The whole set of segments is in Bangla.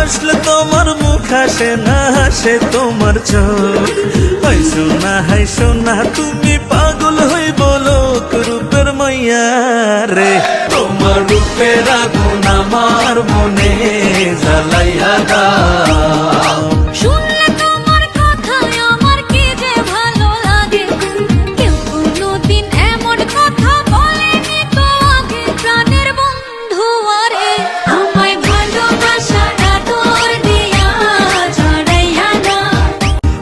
হাসলে তোমার মুখ হাসে না, হাসে তোমার চোখ। হাইসো না তুমি পাগল হই বলো রূপের মাইয়া রে। তোমার রূপের আগুন আমার মনে জ্বালাইয়া দাও। শুনলে তোমার কথা আমার কি যে ভালো লাগে, কেউ কোনোদিন এমন কথা বলেনি তো আগে। প্রাণের বন্ধু আরে আমায় ভালোবাসাটা তোর দিয়া ছড়াইয়া না।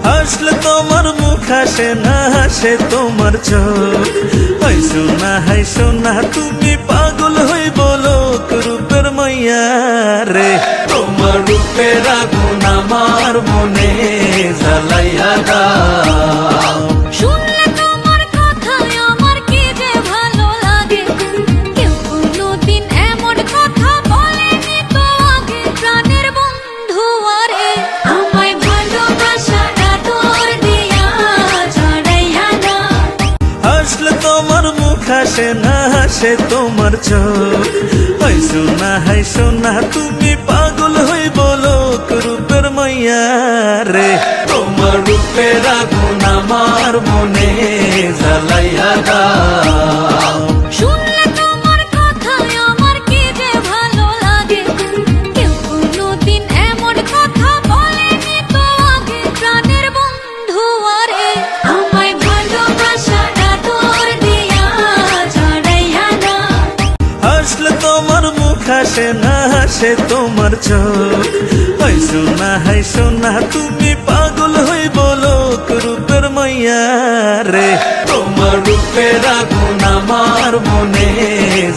হাসলে তোমার মুখ হাসে না, হাসে তোমার চোখ। হাইসো না তুমি পাগল হই বলো রূপের মাইয়া রে। তোমার রূপের আগুন আমার মনে জ্বালাইয়া দাও। শুনলে তোমার কথা আমার কি যে ভালো লাগে, কেউ কোনোদিন এমন কথা বলেনি তো আগে। প্রাণের বন্ধু আরে আমায় ভালোবাসাটা তোর দিয়া ছড়াইয়া না। হাসলে তোমার মুখ হাসে না, হাসে তোমার চোখ। হাইসো না তুমি পাগল হই বলো রূপের মাইয়া রে। তোমার রূপের আগুন আমার মনে জ্বালাইয়া দাও। শুনলে তোমার কথা আমার কি যে ভালো লাগে, কেউ কোনোদিন এমন কথা বলেনি তো আগে। প্রাণের বন্ধু আরে আমায় ভালোবাসাটা তোর দিয়া ছড়াইয়া না। হাসলে তোমার মুখ হাসে না, হাসে তোমার চোখ। হাইসো না তুমি পাগল হই বলো রূপের মাইয়া রে। তোমার রূপের আগুন আমার মনে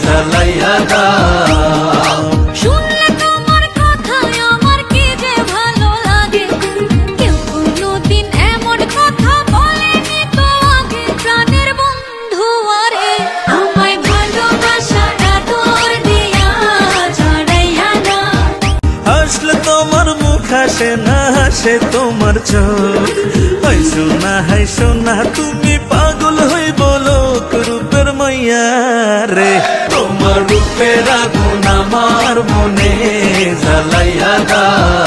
জ্বালাইয়া দাও। শুনলে তোমার কথা আমার কি যে ভালো লাগে, কেউ কোনোদিন এমন কথা বলেনি তো আগে। প্রাণের বন্ধু আরে আমায় ভালোবাসাটা তোর দিয়া ছড়াইয়া না। হাসলে তোমার মুখ হাসে না, হাসে তোমার চোখ। হাইসো না তুমি পাগল হই বলো রূপের মাইয়া রে। তোমার রূপের আগুন আমার মনে জ্বালাইয়া দাও।